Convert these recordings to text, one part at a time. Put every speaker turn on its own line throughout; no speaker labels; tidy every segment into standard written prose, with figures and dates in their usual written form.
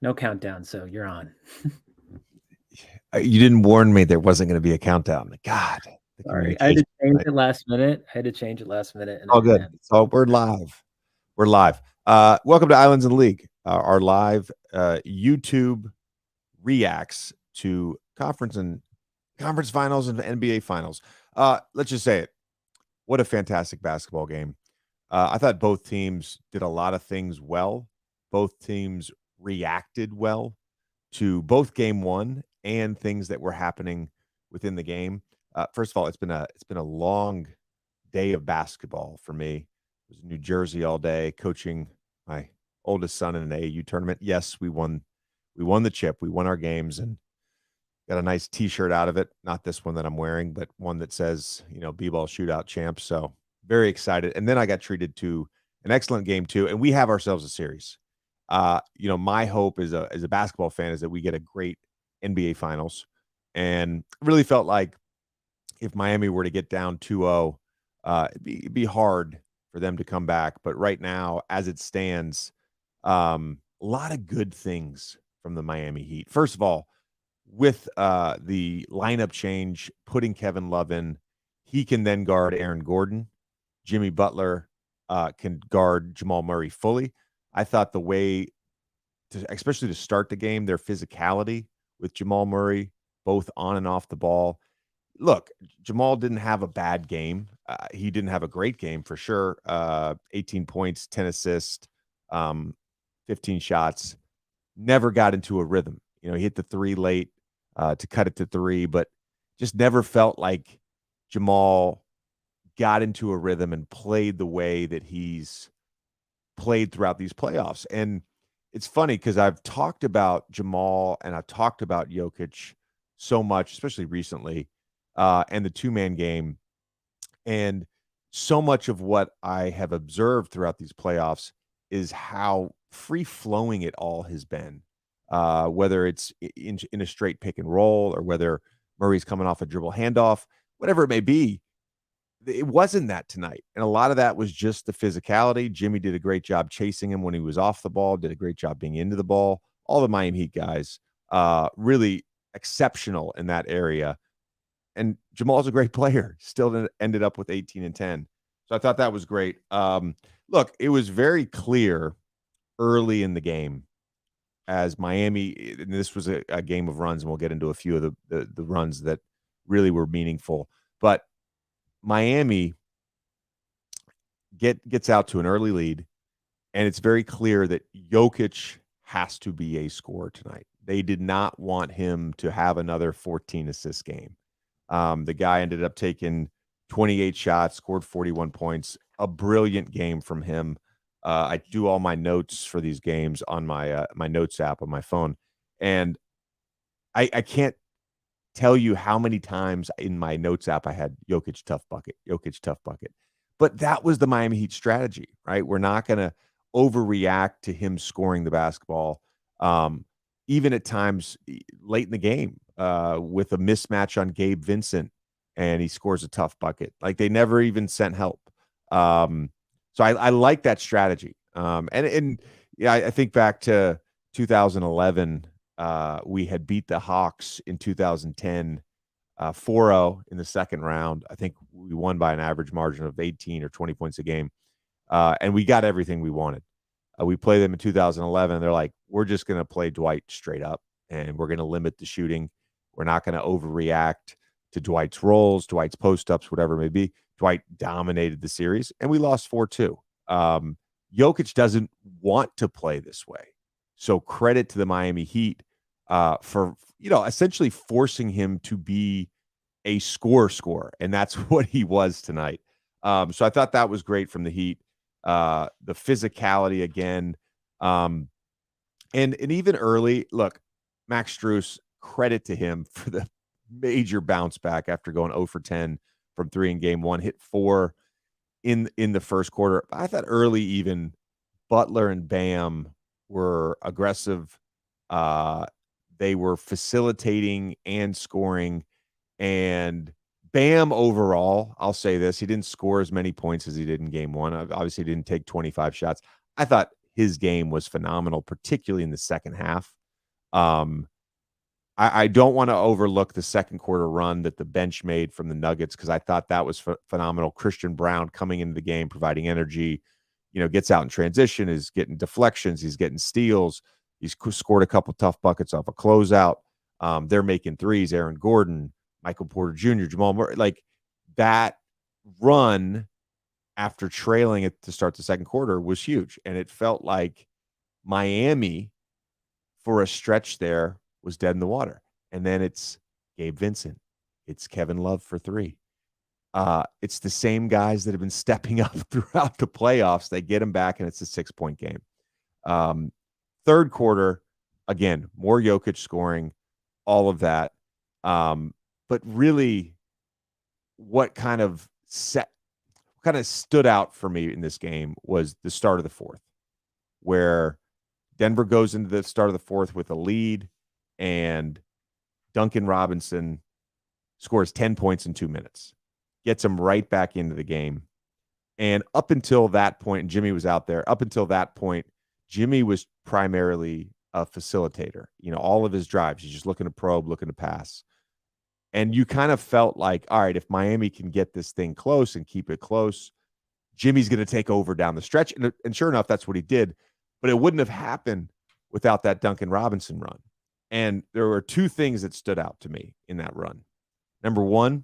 No countdown, so you're on.
You didn't warn me there wasn't going to be a countdown. God, the
Sorry, I had
communication.
to change it last minute. And I
All
didn't
good.
have.
So we're live. We're live. Welcome to Islands in the League, our live YouTube reacts to conference finals and NBA finals. Let's just say it. What a fantastic basketball game. I thought both teams did a lot of things well. Both teams reacted well to both game one and things that were happening within the game. First of all, it's been a long day of basketball for me. I was in New Jersey all day coaching my oldest son in an AAU tournament. Yes, we won the chip. We won our games and got a nice t-shirt out of it. Not this one that I'm wearing, but one that says, B-ball shootout champs. So very excited. And then I got treated to an excellent game too. And we have ourselves a series. My hope as a basketball fan is that we get a great NBA finals. And really felt like if Miami were to get down 2-0, it'd be hard for them to come back. But right now, as it stands, a lot of good things from the Miami Heat. First of all, with the lineup change, putting Kevin Love in, he can then guard Aaron Gordon. Jimmy Butler can guard Jamal Murray fully. I thought the way, especially to start the game, their physicality with Jamal Murray, both on and off the ball. Look, Jamal didn't have a bad game. He didn't have a great game for sure. 18 points, 10 assists, 15 shots. Never got into a rhythm. He hit the three late to cut it to three, but just never felt like Jamal got into a rhythm and played the way that he's played throughout these playoffs. And it's funny because I've talked about Jamal and I've talked about Jokic so much, especially recently, and the two-man game. And so much of what I have observed throughout these playoffs is how free-flowing it all has been, whether it's in a straight pick and roll or whether Murray's coming off a dribble handoff, whatever it may be. It wasn't that tonight. And a lot of that was just the physicality. Jimmy did a great job chasing him when he was off the ball, did a great job being into the ball. All the Miami Heat guys, really exceptional in that area. And Jamal's a great player. Still ended up with 18 and 10. So I thought that was great. Look, it was very clear early in the game as Miami, and this was a game of runs, and we'll get into a few of the runs that really were meaningful. But Miami gets out to an early lead, and it's very clear that Jokic has to be a scorer tonight. They did not want him to have another 14 assist game. The guy ended up taking 28 shots, scored 41 points. A brilliant game from him. I do all my notes for these games on my my notes app on my phone, and I can't tell you how many times in my notes app I had Jokic tough bucket. But that was the Miami Heat strategy, right? We're not going to overreact to him scoring the basketball, even at times late in the game with a mismatch on Gabe Vincent, and he scores a tough bucket. Like they never even sent help. So I like that strategy. And yeah, I think back to 2011. We had beat the Hawks in 2010, 4-0 in the second round. I think we won by an average margin of 18 or 20 points a game. And we got everything we wanted. We played them in 2011. And they're like, we're just going to play Dwight straight up, and we're going to limit the shooting. We're not going to overreact to Dwight's rolls, Dwight's post-ups, whatever it may be. Dwight dominated the series, and we lost 4-2. Jokic doesn't want to play this way. So credit to the Miami Heat for, essentially forcing him to be a scorer. And that's what he was tonight. So I thought that was great from the Heat. The physicality again. And even early, look, Max Strus, credit to him for the major bounce back after going 0 for 10 from 3 in game one, hit 4 in the first quarter. I thought early even Butler and Bam were aggressive. They were facilitating and scoring. And Bam overall, I'll say this, he didn't score as many points as he did in game one. Obviously, he didn't take 25 shots. I thought his game was phenomenal, particularly in the second half. I don't want to overlook the second quarter run that the bench made from the Nuggets because I thought that was phenomenal. Christian Brown coming into the game, providing energy, gets out in transition, is getting deflections, he's getting steals. He's scored a couple tough buckets off a closeout. They're making threes. Aaron Gordon, Michael Porter Jr., Jamal Murray, like that run after trailing it to start the second quarter was huge. And it felt like Miami for a stretch there was dead in the water. And then it's Gabe Vincent. It's Kevin Love for three. It's the same guys that have been stepping up throughout the playoffs. They get them back, and it's a 6-point game. Third quarter, again, more Jokic scoring, all of that. But really, what kind of stood out for me in this game was the start of the fourth, where Denver goes into the start of the fourth with a lead, and Duncan Robinson scores 10 points in 2 minutes, gets him right back into the game. And up until that point, and Jimmy was out there, up until that point, Jimmy was primarily a facilitator. All of his drives, he's just looking to probe, looking to pass. And you kind of felt like, all right, if Miami can get this thing close and keep it close, Jimmy's going to take over down the stretch. And sure enough, that's what he did. But it wouldn't have happened without that Duncan Robinson run. And there were two things that stood out to me in that run. Number one,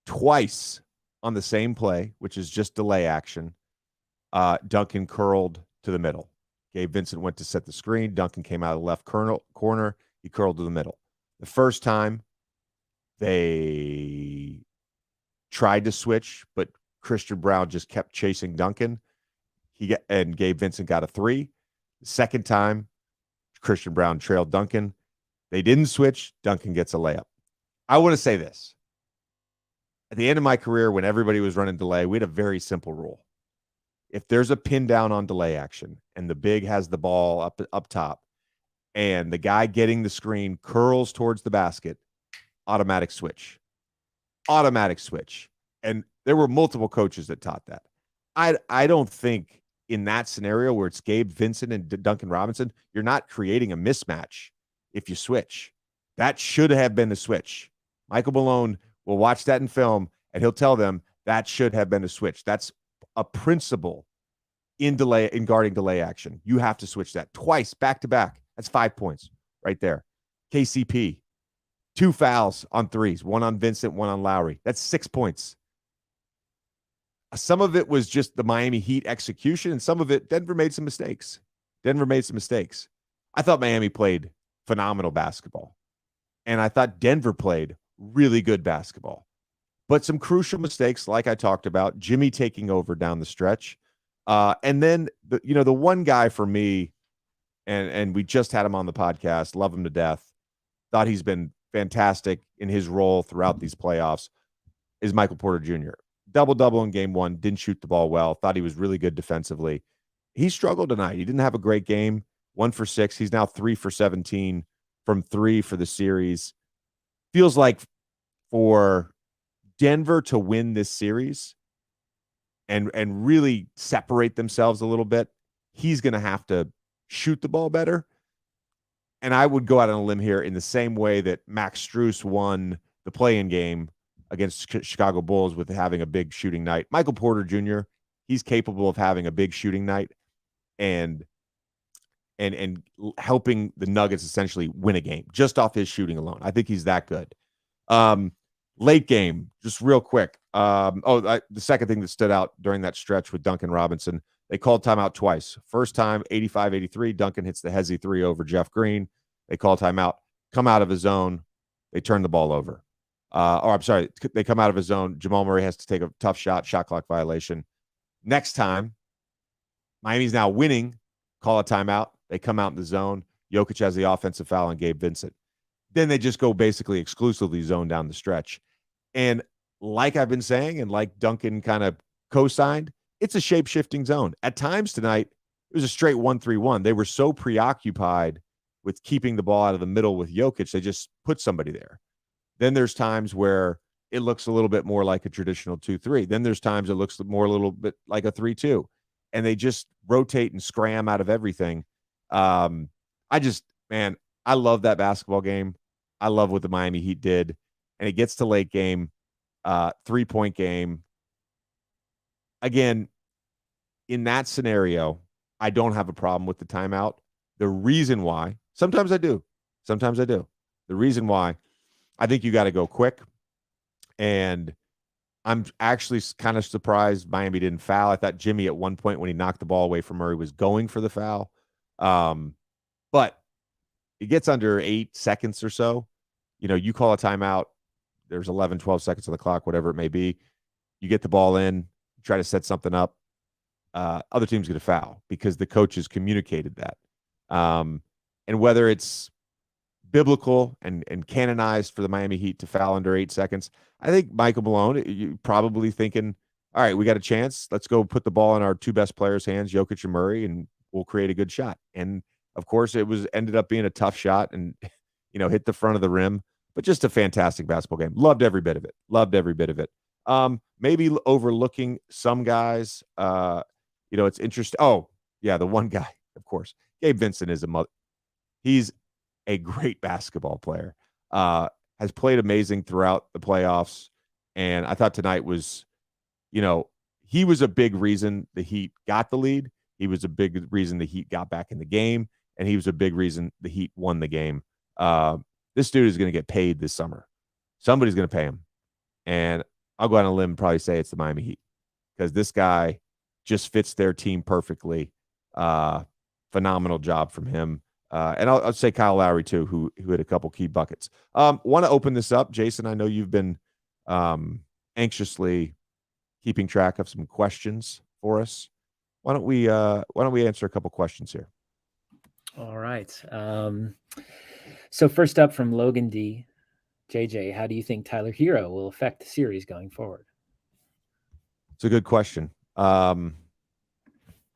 twice on the same play, which is just delay action, Duncan curled to the middle. Gabe Vincent went to set the screen. Duncan came out of the left corner. He curled to the middle. The first time, they tried to switch, but Christian Brown just kept chasing Duncan. And Gabe Vincent got a three. The second time, Christian Brown trailed Duncan. They didn't switch. Duncan gets a layup. I want to say this. At the end of my career, when everybody was running delay, we had a very simple rule. If there's a pin down on delay action and the big has the ball up top and the guy getting the screen curls towards the basket, automatic switch. Automatic switch. And there were multiple coaches that taught that. I don't think in that scenario where it's Gabe Vincent and Duncan Robinson, you're not creating a mismatch if you switch. That should have been a switch. Michael Malone will watch that in film, and he'll tell them that should have been a switch. That's a principle in guarding delay action. You have to switch that twice, back to back. That's 5 points right there. KCP, 2 fouls on threes, one on Vincent, one on Lowry. That's 6 points. Some of it was just the Miami Heat execution, and some of it, Denver made some mistakes. I thought Miami played phenomenal basketball, and I thought Denver played really good basketball. But some crucial mistakes, like I talked about, Jimmy taking over down the stretch. And then, the one guy for me, and we just had him on the podcast, love him to death, thought he's been fantastic in his role throughout these playoffs, is Michael Porter Jr. Double-double in game one, didn't shoot the ball well, thought he was really good defensively. He struggled tonight. He didn't have a great game, 1 for 6. He's now 3 for 17 from 3 for the series. Feels like for Denver to win this series and really separate themselves a little bit, he's going to have to shoot the ball better. And I would go out on a limb here in the same way that Max Strus won the play-in game against Chicago Bulls with having a big shooting night. Michael Porter Jr., he's capable of having a big shooting night and helping the Nuggets essentially win a game just off his shooting alone. I think he's that good. Late game, just real quick. The second thing that stood out during that stretch with Duncan Robinson, they called timeout twice. First time, 85-83, Duncan hits the Hezzy 3 over Jeff Green. They call timeout, come out of his zone. They turn the ball over. They come out of his zone. Jamal Murray has to take a tough shot clock violation. Next time, Miami's now winning, call a timeout. They come out in the zone. Jokic has the offensive foul on Gabe Vincent. Then they just go basically exclusively zone down the stretch. And like I've been saying, and like Duncan kind of co-signed, it's a shape-shifting zone. At times tonight, it was a straight 1-3-1. They were so preoccupied with keeping the ball out of the middle with Jokic, they just put somebody there. Then there's times where it looks a little bit more like a traditional 2-3. Then there's times it looks more a little bit like a 3-2. and they just rotate and scram out of everything. Man, I love that basketball game. I love what the Miami Heat did. And it gets to late game, 3-point game. Again, in that scenario, I don't have a problem with the timeout. The reason why, sometimes I do. The reason why, I think you got to go quick. And I'm actually kind of surprised Miami didn't foul. I thought Jimmy at one point when he knocked the ball away from Murray was going for the foul. But it gets under 8 seconds or so. You call a timeout. There's 11, 12 seconds on the clock, whatever it may be. You get the ball in, try to set something up. Other team's going to foul because the coaches communicated that. And whether it's biblical and canonized for the Miami Heat to foul under 8 seconds, I think Michael Malone, you probably thinking, all right, we got a chance. Let's go put the ball in our two best players' hands, Jokic and Murray, and we'll create a good shot. And of course, it ended up being a tough shot and hit the front of the rim, but just a fantastic basketball game. Loved every bit of it. Maybe overlooking some guys. It's interesting. Oh, yeah, the one guy, of course, Gabe Vincent is he's a great basketball player. Has played amazing throughout the playoffs. And I thought tonight was, he was a big reason the Heat got the lead. He was a big reason the Heat got back in the game. And he was a big reason the Heat won the game. This dude is going to get paid this summer. Somebody's going to pay him. And I'll go out on a limb and probably say it's the Miami Heat because this guy just fits their team perfectly. Phenomenal job from him. And I'll say Kyle Lowry, too, who had a couple key buckets. Want to open this up. Jason, I know you've been anxiously keeping track of some questions for us. Why don't we answer a couple questions here?
All right. So first up from Logan D. JJ, how do you think Tyler Herro will affect the series going forward?
It's a good question. I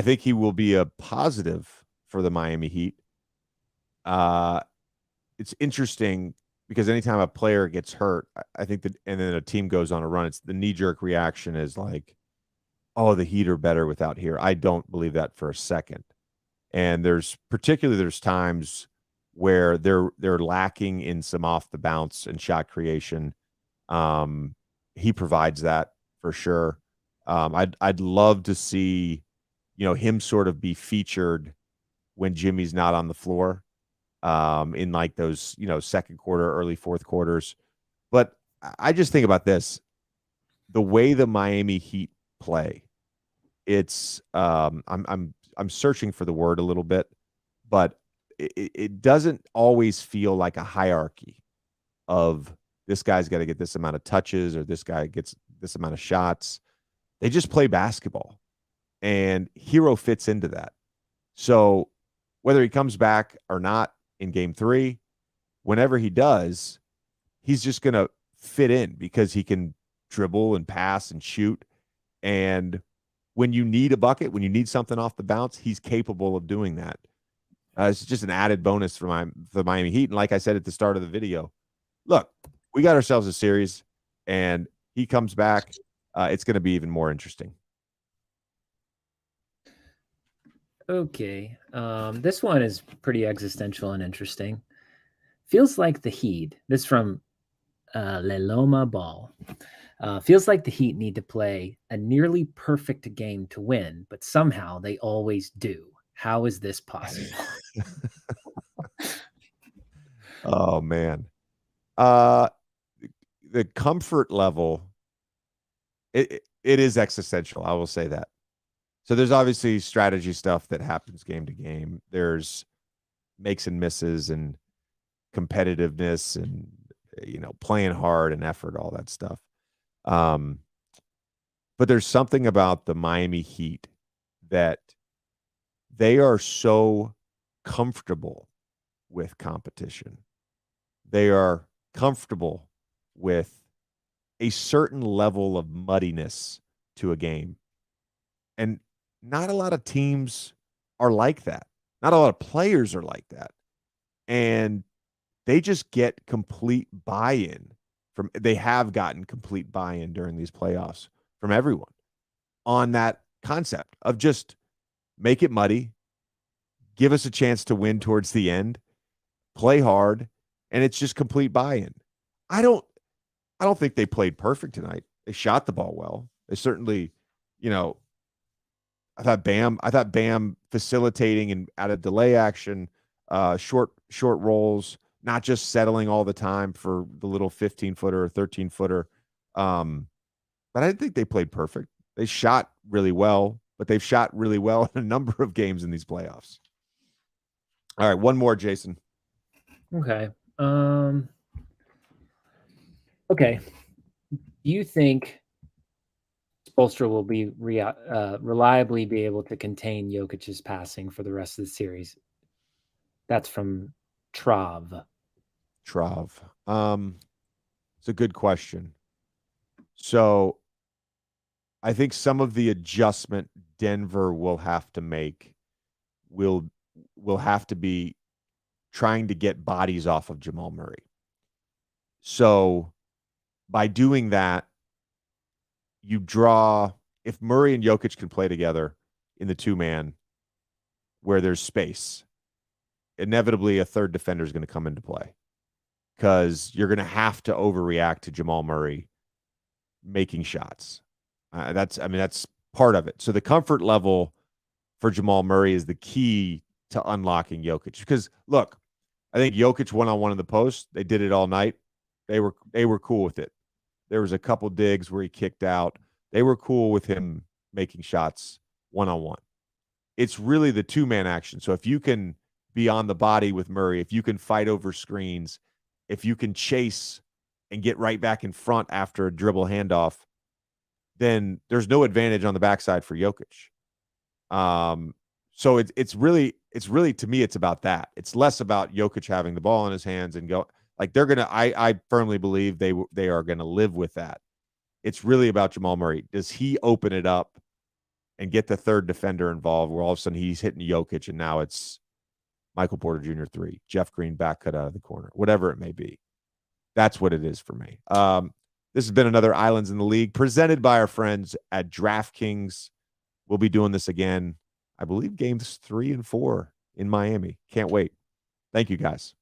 think he will be a positive for the Miami Heat. It's interesting because anytime a player gets hurt, I think that, and then a team goes on a run, it's the knee-jerk reaction is like, oh, the Heat are better without Herro. I don't believe that for a second. And there's times where they're lacking in some off the bounce and shot creation. He provides that for sure. I'd love to see, him sort of be featured when Jimmy's not on the floor, in like those, second quarter, early fourth quarters. But I just think about this, the way the Miami Heat play, it's, I'm searching for the word a little bit, but it doesn't always feel like a hierarchy of this guy's got to get this amount of touches or this guy gets this amount of shots. They just play basketball, and Herro fits into that. So whether he comes back or not in game 3, whenever he does, he's just going to fit in because he can dribble and pass and shoot. And when you need a bucket, when you need something off the bounce, he's capable of doing that. It's just an added bonus for the Miami Heat. And like I said at the start of the video, look, we got ourselves a series, and he comes back. It's going to be even more interesting.
Okay. This one is pretty existential and interesting. Feels like the Heat, this from Leloma Ball, feels like the Heat need to play a nearly perfect game to win, but somehow they always do. How is this possible?
Oh, man. The comfort level, it is existential. I will say that. So there's obviously strategy stuff that happens game to game. There's makes and misses and competitiveness and, playing hard and effort, all that stuff. But there's something about the Miami Heat that they are so comfortable with competition. They are comfortable with a certain level of muddiness to a game. And not a lot of teams are like that. Not a lot of players are like that. And they just get complete buy-in they have gotten complete buy-in during these playoffs from everyone on that concept of just make it muddy, give us a chance to win towards the end, play hard, and it's just complete buy-in. I don't think they played perfect tonight. They shot the ball well. They certainly, I thought Bam facilitating and out of delay action, short rolls, not just settling all the time for the little 15-footer or 13-footer. But I didn't think they played perfect. They shot really well, but they've shot really well in a number of games in these playoffs. All right, one more, Jason.
Okay. Okay. Do you think Spoelstra will be reliably be able to contain Jokic's passing for the rest of the series? That's from Trav.
It's a good question. So I think some of the adjustment Denver will have to make will have to be trying to get bodies off of Jamal Murray. So by doing that, you draw, if Murray and Jokic can play together in the two-man where there's space, inevitably a third defender is going to come into play because you're going to have to overreact to Jamal Murray making shots. That's part of it. So the comfort level for Jamal Murray is the key to unlocking Jokic. Because look, I think Jokic one-on-one in the post, they did it all night. They were cool with it. There was a couple digs where he kicked out. They were cool with him making shots one-on-one. It's really the two-man action. So if you can be on the body with Murray, if you can fight over screens, if you can chase and get right back in front after a dribble handoff, then there's no advantage on the backside for Jokic. So it's really to me, it's about that. It's less about Jokic having the ball in his hands and go like they're gonna. I firmly believe they are gonna live with that. It's really about Jamal Murray. Does he open it up and get the third defender involved, where all of a sudden he's hitting Jokic and now it's Michael Porter Jr. 3, Jeff Green back cut out of the corner, whatever it may be. That's what it is for me. This has been another Islands in the League presented by our friends at DraftKings. We'll be doing this again, I believe, games 3 and 4 in Miami. Can't wait. Thank you, guys.